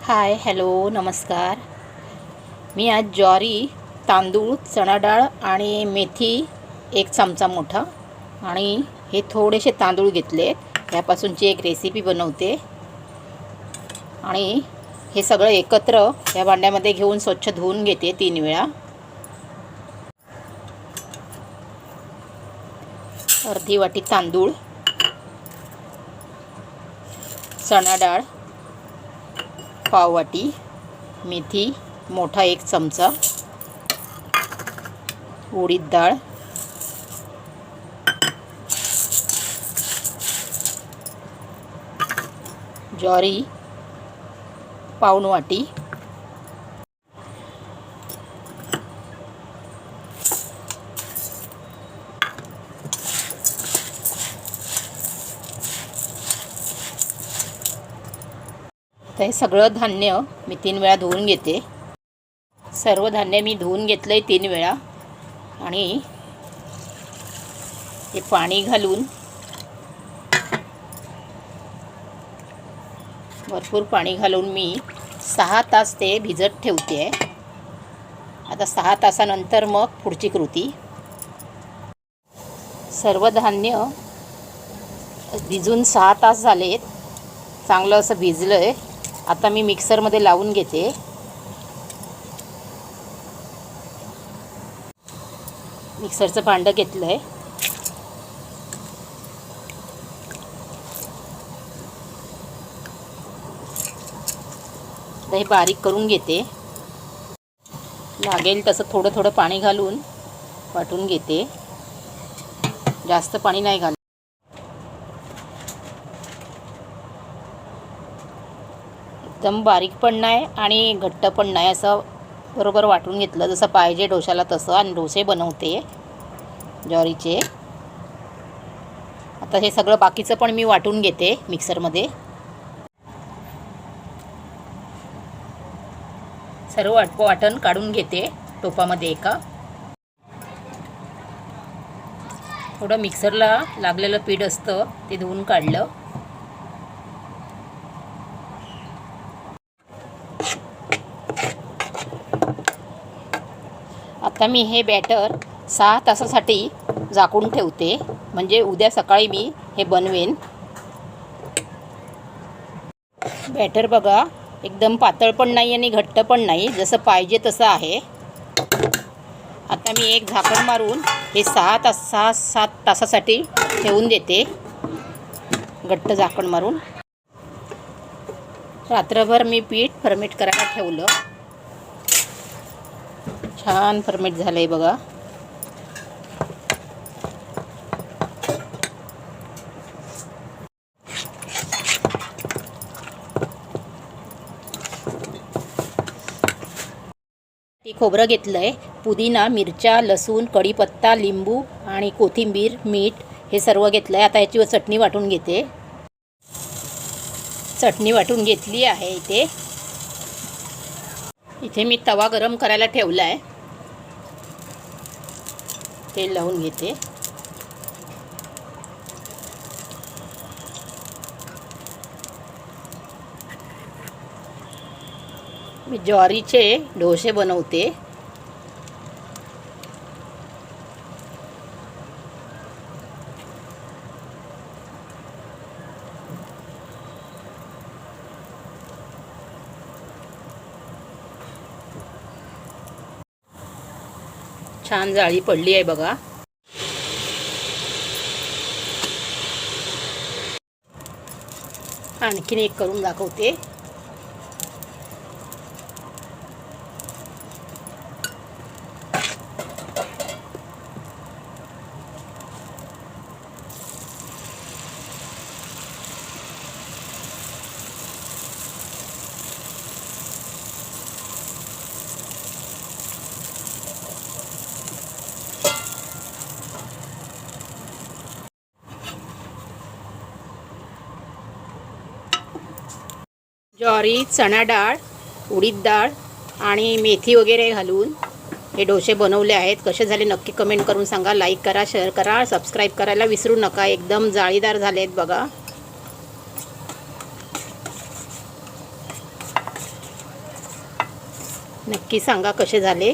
Hi hello नमस्कार. मी आज ज्वारी, तांदूळ, चणा डाळ आणि मेथी 1 चमचा मोठा आणि हे थोडेसे तांदूळ घेतले. यापासूनची एक रेसिपी बनवते आणि हे सगळं एकत्र या भांड्यामध्ये घेऊन स्वच्छ धुवून घेते 3 वेळा. अर्धी वाटी तांदूळ, चणा डाळ पाव वाटी, मेथी मोठा 1 चमचा, उडीद डाळ, ज्वारी पाऊण वाटी, तर हे सगळं धान्य मी 3 वेळा धुवून घेते. सर्व धान्य मी धुवून घेतलं आहे 3 वेळा आणि हे पाणी घालून भरपूर पाणी घालून मी 6 तास ते भिजत ठेवते. आता 6 तासानंतर मग पुढची कृती. सर्व धान्य भिजून 6 तास झालेत. चांगलं असं भिजलं आहे. आता मी मिक्सरमध्ये लावून घेते. मिक्सरचं भांडं घेतलं आहे. हे बारीक करून घेते. लागेल तसं थोडं थोडं पाणी घालून वाटून घेते. जास्त पाणी नाही घालत. एकदम बारीक पण नाही आणि घट्ट पण नाही, असं बरोबर वाटून घेतलं जसं पाहिजे डोशाला तसं. आणि डोसे बनवते ज्वारीचे. आता हे सगळं बाकीचं पण मी वाटून घेते मिक्सरमध्ये. सर्व वाटण काढून घेते टोपामध्ये एका. थोडं मिक्सरला लागलेलं पीठ असतं ते धुवून काढलं. आता मी हे बॅटर 6 तासासाठी झाकून ठेवते, म्हणजे उद्या सकाळी मी हे बनवेन. बॅटर बघा, एकदम पातळ पण नाही आणि घट्ट पण नाही, जसं पाहिजे तसं आहे. आता मी एक झाकण मारून हे 6-7 तासासाठी ठेवून देते. घट्ट झाकण मारून. रात्रभर मी पीठ फर्मेट करायला ठेवलं. छान फर्मेट झालं आहे बघा. खोबरं घेतलं आहे. पुदिना, मिरच्या, लसूण, कढीपत्ता, लिंबू आणि कोथिंबीर, मीठ हे सर्व घेतलं आहे. आता याची चटणी वाटून घेते. चटणी वाटून घेतली आहे. इथे मी तवा गरम करायला ठेवला आहे. तेल लावून घेते. मी ज्वारीचे डोसे बनवते. छान जाळी पडली आहे बघा. आणखीन एक करून दाखवते. ज्वारी, चणा डाळ, उडीद डाळ आणि मेथी वगैरे घालून हे डोसे बनवले आहेत. कसे झाले नक्की कमेंट करून सांगा. लाईक करा, शेअर करा, सबस्क्राईब करायला विसरू नका. एकदम जाळीदार झाले आहेत बघा. नक्की सांगा कसे झाले.